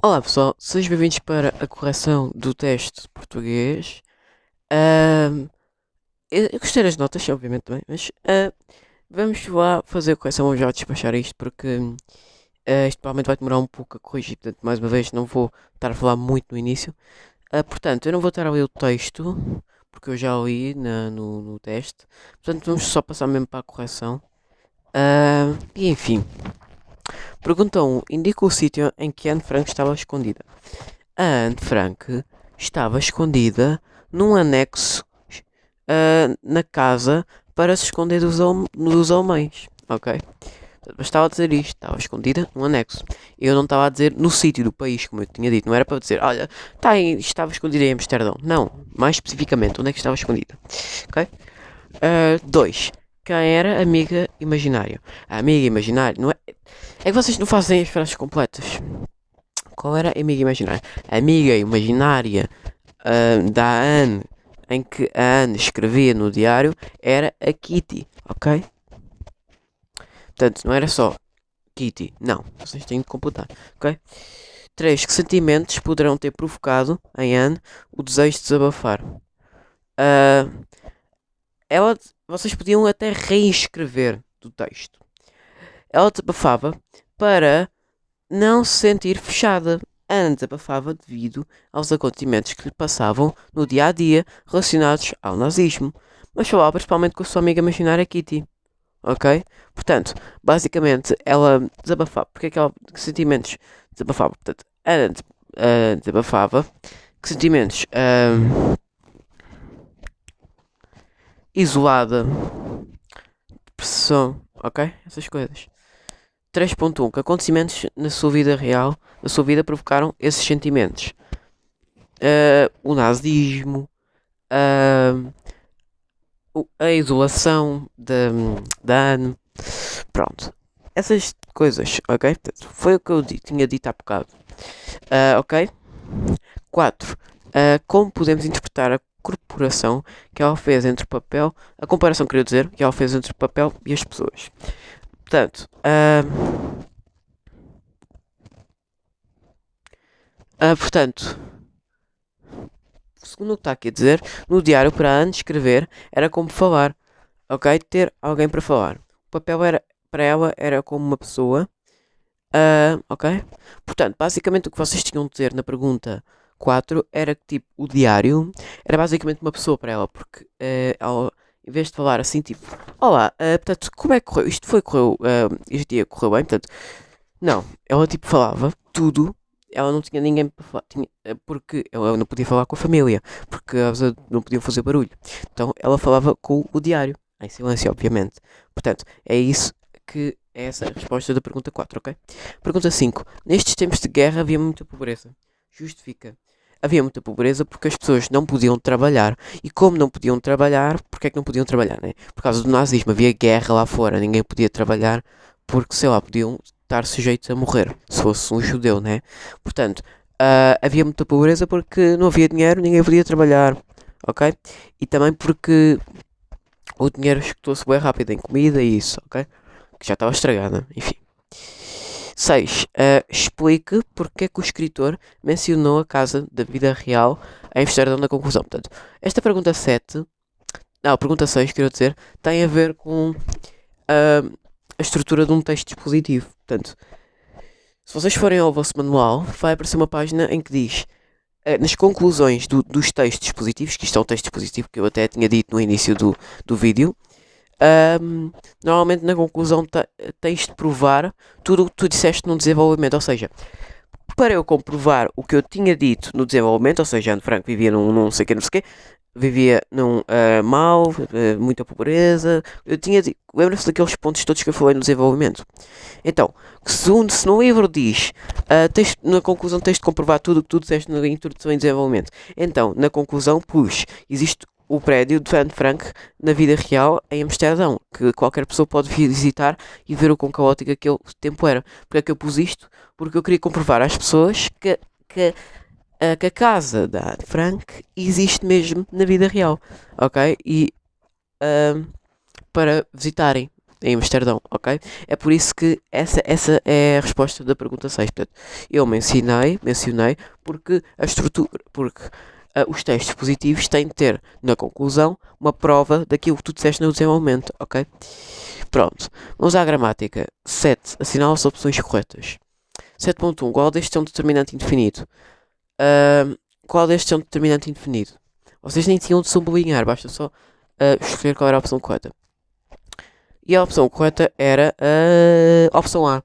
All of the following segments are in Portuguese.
Olá pessoal, sejam bem-vindos para a correção do teste de português. Ahm, eu gostei das notas, obviamente também, mas vamos lá fazer a correção, vamos já despachar isto porque isto provavelmente vai demorar um pouco a corrigir, portanto, mais uma vez, não vou estar a falar muito no início. Portanto, eu não vou estar a ler o texto, porque eu já li no teste, portanto, vamos só passar mesmo para a correção. E enfim, pergunta 1. Indica o sítio em que Anne Frank estava escondida. A Anne Frank estava escondida num anexo na casa para se esconder dos homens, ok? Bastava dizer isto, estava escondida num anexo. Eu não estava a dizer no sítio do país, como eu tinha dito, não era para dizer, olha, estava escondida em Amsterdão. Não, mais especificamente, onde é que estava escondida, ok? 2. Quem era a amiga imaginária? A amiga imaginária, não é? É que vocês não fazem as frases completas. Qual era a amiga imaginária? A amiga imaginária da Anne, em que a Anne escrevia no diário, era a Kitty, ok? Portanto, não era só Kitty, não. Vocês têm de completar, ok? 3. Que sentimentos poderão ter provocado em Anne o desejo de desabafar? Ah, ela, vocês podiam até reescrever do texto. Ela desabafava para não se sentir fechada. Ana desabafava devido aos acontecimentos que lhe passavam no dia a dia relacionados ao nazismo, mas falava principalmente com a sua amiga imaginária Kitty. Ok? Portanto, basicamente ela desabafava. Porque é que ela. Que sentimentos desabafava? Portanto, Ana desabafava. Que sentimentos? Isolada, depressão, ok? Essas coisas. 3.1. Que acontecimentos na sua vida real, na sua vida, provocaram esses sentimentos? O nazismo, uh, a isolação da Anne. Pronto. Essas coisas, ok? Portanto, foi o que eu tinha dito há bocado. Ok? 4. Como podemos interpretar a corporação que ela fez entre o papel, a comparação, queria dizer, que ela fez entre o papel e as pessoas. Portanto, portanto, segundo o que está aqui a dizer, no diário para Anne escrever era como falar, ok? Ter alguém para falar. O papel era, para ela era como uma pessoa, ok? Portanto, basicamente o que vocês tinham de dizer na pergunta 4 era que tipo, o diário era basicamente uma pessoa para ela, porque ela, em vez de falar assim, tipo, olá, portanto, como é que correu? Este dia correu bem, portanto, não, ela tipo falava tudo, ela não tinha ninguém para falar, porque ela não podia falar com a família, porque elas não podiam fazer barulho. Então ela falava com o diário, em silêncio, obviamente. Portanto, é isso que é essa a resposta da pergunta 4, ok? Pergunta 5. Nestes tempos de guerra havia muita pobreza. Justifica. Havia muita pobreza porque as pessoas não podiam trabalhar. E como não podiam trabalhar, porque é que não podiam trabalhar, né? Por causa do nazismo, havia guerra lá fora, ninguém podia trabalhar porque, sei lá, podiam estar sujeitos a morrer, se fosse um judeu, né? Portanto, havia muita pobreza porque não havia dinheiro, ninguém podia trabalhar, ok? E também porque o dinheiro esgotou-se bem rápido em comida e isso, ok? Que já estava estragada, enfim. 6. Explique porque é que o escritor mencionou a casa da vida real em Amsterdão na conclusão. Portanto, esta pergunta 7, não, pergunta 6, quero dizer, tem a ver com a estrutura de um texto dispositivo. Portanto, se vocês forem ao vosso manual, vai aparecer uma página em que diz nas conclusões dos textos dispositivos, que isto é um texto dispositivo que eu até tinha dito no início do vídeo, normalmente na conclusão tens de provar tudo o que tu disseste no desenvolvimento, ou seja, para eu comprovar o que eu tinha dito no desenvolvimento, ou seja, Anne Frank vivia num não sei que, não sei o quê, vivia num mal, muita pobreza. Eu tinha lembra-se daqueles pontos todos que eu falei no desenvolvimento. Então, se no livro diz, na conclusão tens de comprovar tudo o que tu disseste na introdução e desenvolvimento. Então, na conclusão, existe o prédio de Anne Frank na vida real em Amsterdão, que qualquer pessoa pode visitar e ver o quão caótico aquele tempo era. Porque é que eu pus isto? Porque eu queria comprovar às pessoas que a casa da Anne Frank existe mesmo na vida real, ok? E para visitarem. em Amsterdão, ok? É por isso que essa é a resposta da pergunta 6. Portanto, eu mencionei porque a estrutura, porque os textos positivos têm de ter, na conclusão, uma prova daquilo que tu disseste no desenvolvimento, ok? Pronto, vamos à gramática. 7. Assinala as opções corretas. 7.1. Qual destes é um determinante indefinido? Qual destes é um determinante indefinido? Vocês nem tinham de sublinhar, basta só escolher qual era a opção correta. E a opção correta era a opção A.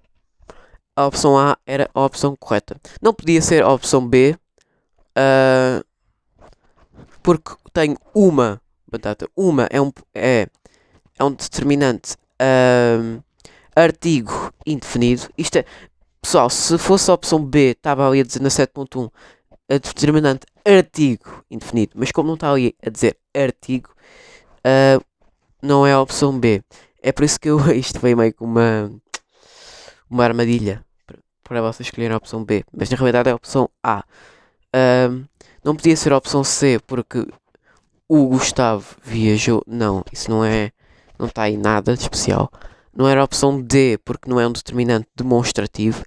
A opção A era a opção correta. Não podia ser a opção B, porque tenho uma batata. Uma é um determinante artigo indefinido. Isto é, pessoal, se fosse a opção B, estava ali a dizer na 7.1 a determinante artigo indefinido, mas como não está ali a dizer artigo, não é a opção B. É por isso que isto veio meio com uma armadilha para vocês escolherem a opção B, mas na realidade é a opção A. Não podia ser a opção C porque o Gustavo viajou. Não, isso não está aí nada de especial. Não era a opção D porque não é um determinante demonstrativo.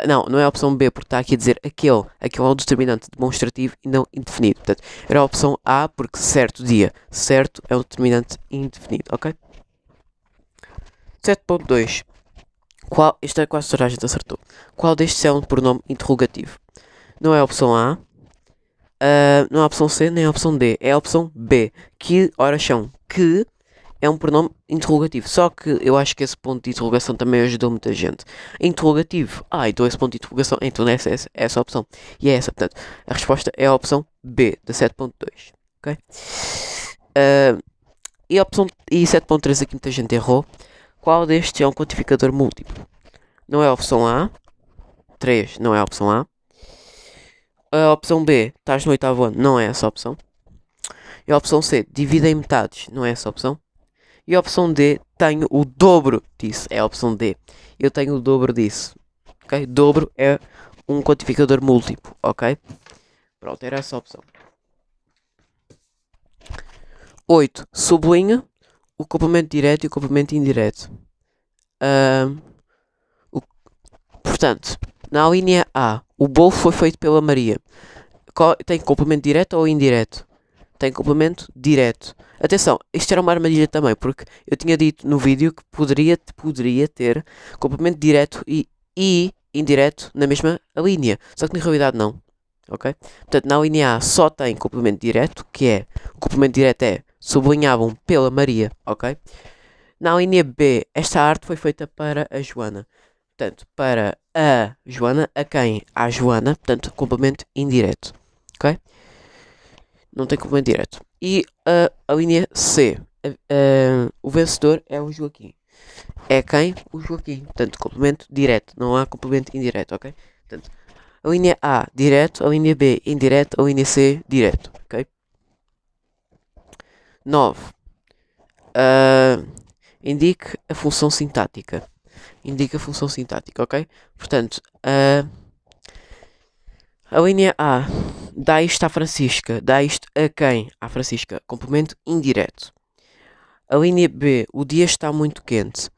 Não é a opção B porque está aqui a dizer aquele é um determinante demonstrativo e não indefinido. Portanto, era a opção A porque certo dia, certo é um determinante indefinido, ok? 7.2. Isto é quase toda a gente acertou. Qual destes é um pronome interrogativo? Não é a opção A, não é a opção C, nem a opção D. É a opção B. Que horas são? Que é um pronome interrogativo. Só que eu acho que esse ponto de interrogação também ajudou muita gente. Interrogativo. Então esse ponto de interrogação. Então essa a opção. E é essa. Portanto, a resposta é a opção B, da 7.2. Ok? E 7.3 aqui muita gente errou. Qual destes é um quantificador múltiplo? Não é a opção A. 3 não é a opção A. A opção B, estás no oitavo ano, não é essa a opção. E a opção C, divide em metades, não é essa a opção. E a opção D, tenho o dobro disso, é a opção D. Eu tenho o dobro disso, ok? Dobro é um quantificador múltiplo, ok? Pronto, era essa a opção. 8. Sublinha o complemento direto e o complemento indireto. Portanto, na linha A, o bolo foi feito pela Maria. Tem complemento direto ou indireto? Tem complemento direto. Atenção, isto era uma armadilha também, porque eu tinha dito no vídeo que poderia ter complemento direto e indireto na mesma linha. Só que na realidade não. Ok? Portanto, na linha A só tem complemento direto, que é o complemento direto é sublinhavam pela Maria. Ok? Na linha B, esta arte foi feita para a Joana. Portanto, para a Joana, a quem? A Joana, portanto, complemento indireto. Ok? Não tem complemento direto. E a linha C, o vencedor é o Joaquim. É quem? O Joaquim. Portanto, complemento direto. Não há complemento indireto, ok? Portanto, a linha A, direto. A linha B, indireto. A linha C, direto, ok? 9. Indique a função sintática. Indica a função sintática, ok? Portanto, a linha A dá isto à Francisca. Dá isto a quem? À Francisca. Complemento indireto. A linha B, o dia está muito quente.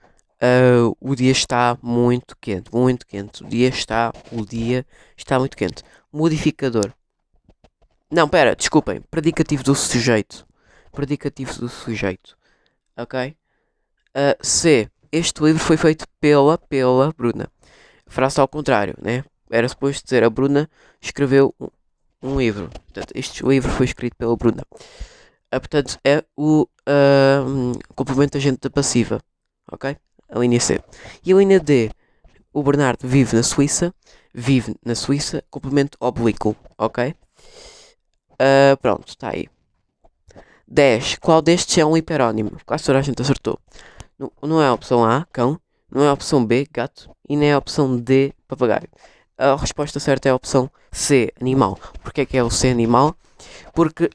O dia está muito quente. Muito quente. O dia está muito quente. Modificador. Não, pera, desculpem. Predicativo do sujeito. Predicativo do sujeito. Ok? C. Este livro foi feito pela Bruna. Frase ao contrário, né? Era suposto dizer a Bruna escreveu um livro. Portanto, este livro foi escrito pela Bruna. Portanto, é o complemento agente da passiva. Ok? A linha C. E a linha D. O Bernardo vive na Suíça. Vive na Suíça. Complemento oblíquo. Ok? Pronto, está aí. 10. Qual destes é um hiperónimo? Quase toda a gente acertou. Não é a opção A, cão. Não é a opção B, gato. E nem é a opção D, papagaio. A resposta certa é a opção C, animal. Porquê que é o C, animal? Porque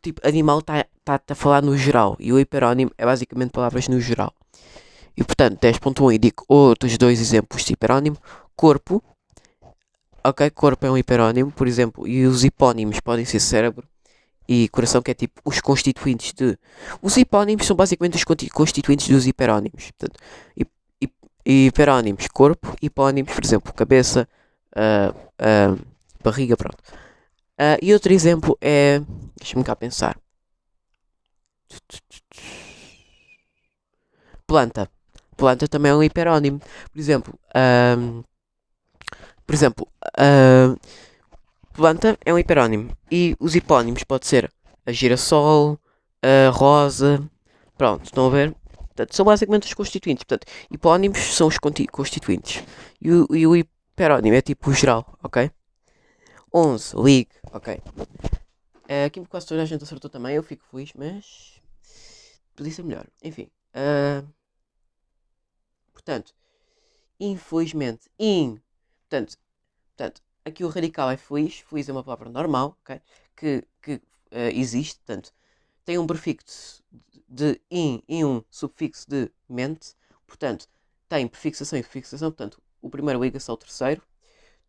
tipo, animal está a falar no geral. E o hiperónimo é basicamente palavras no geral. E portanto, 10.1 indico outros dois exemplos de hiperónimo. Corpo. Ok, corpo é um hiperónimo, por exemplo. E os hipónimos podem ser cérebro e coração, que é tipo os constituintes de. Os hipónimos são basicamente os constituintes dos hiperónimos. Portanto, hiperónimos, corpo, hipónimos, por exemplo, cabeça, ah, ah, barriga, pronto. E outro exemplo é. Deixa-me cá pensar. Planta. Planta também é um hiperónimo. Por exemplo, por exemplo, planta é um hiperónimo. E os hipónimos pode ser a girassol, a rosa. Pronto, estão a ver? Portanto, são basicamente os constituintes. Portanto, hipónimos são os constituintes. E o hiperónimo é tipo o geral, ok? 11, ligue, ok. Aqui quase toda a gente acertou também, eu fico feliz, mas podia ser melhor. Enfim, portanto, infelizmente, portanto, aqui o radical é feliz. Feliz é uma palavra normal, ok? Que existe, portanto, tem um prefixo de in e um sufixo de mente, portanto, tem prefixação e sufixação, portanto, o primeiro liga-se ao terceiro.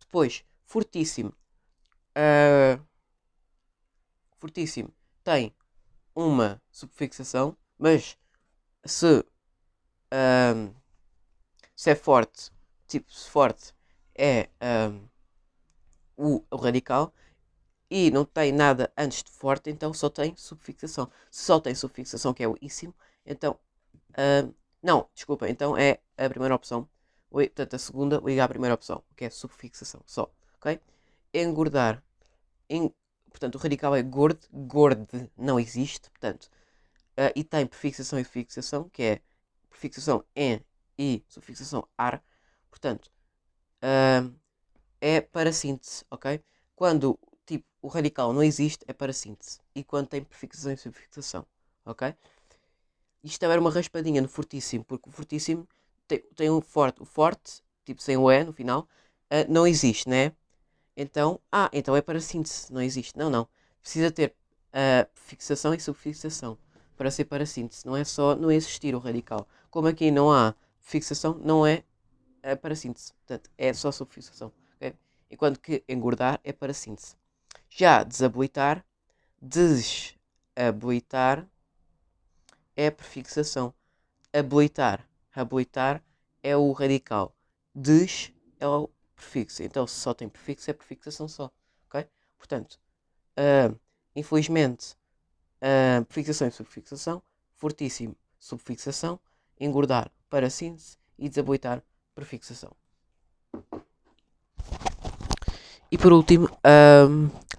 Depois, fortíssimo, fortíssimo tem uma subfixação, mas se, se é forte, tipo, se forte é o radical, e não tem nada antes de forte, então só tem subfixação. Se só tem subfixação, que é o íssimo, então. Não, desculpa, então é a primeira opção. Portanto, a segunda liga à primeira opção, que é subfixação, só. Ok? Engordar. Portanto, o radical é gordo. Gorde não existe, portanto. E tem prefixação e fixação, que é prefixação em e subfixação ar. Portanto, é para síntese, ok? Quando tipo, o radical não existe, é para síntese. E quando tem prefixação e subfixação, ok? Isto era uma raspadinha no fortíssimo, porque o fortíssimo tem um forte. O forte, tipo sem o E no final, não existe, né? Então é para síntese, não existe. Não. Precisa ter fixação e subfixação para ser para síntese. Não é só não existir o radical. Como aqui não há fixação, não é para síntese. Portanto, é só subfixação. Okay? Enquanto que engordar é para síntese. Já desabilitar é prefixação. Habilitar é o radical. Des é o prefixo. Então, se só tem prefixo, é prefixação só. Ok? Portanto, infelizmente, prefixação e subfixação. Fortíssimo, subfixação. Engordar, para síntese. E desabilitar, prefixação. E por último,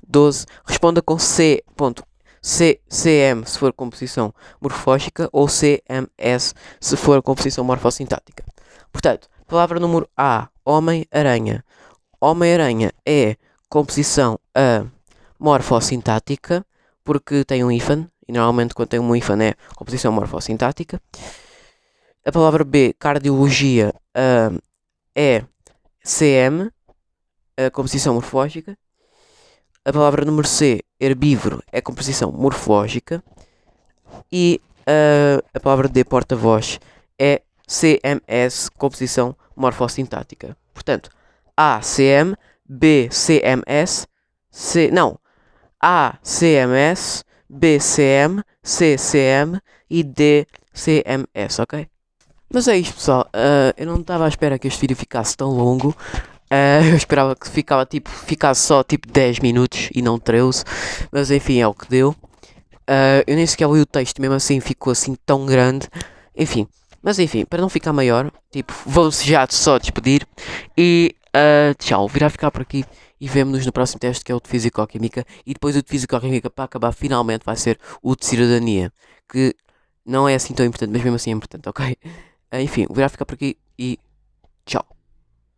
12. Responda com CM se for composição morfológica ou CMS se for composição morfossintática. Portanto, palavra número A, Homem-Aranha. Homem-Aranha é composição morfossintática, porque tem um hífen, e normalmente quando tem um hífen é composição morfossintática. A palavra B, cardiologia, é CM, composição morfológica. A palavra número C, herbívoro, é composição morfológica. E a palavra D, porta-voz, é CMS, composição morfossintática. Portanto, A, CM, B, CMS, A, CMS, B, CM, C, CM e D, CMS, ok? Mas é isto, pessoal. Eu não estava à espera que este vídeo ficasse tão longo. Eu esperava que ficasse só tipo 10 minutos e não 13. Mas enfim, é o que deu. Eu nem sequer li o texto, mesmo assim ficou assim tão grande. Enfim, mas enfim, para não ficar maior, tipo, vou já só despedir. E tchau, virá ficar por aqui. E vemo-nos no próximo teste, que é o de Físico-Química. E depois o de Físico-Química, para acabar, finalmente vai ser o de Cidadania. Que não é assim tão importante, mas mesmo assim é importante, ok? Enfim, virá ficar por aqui e tchau.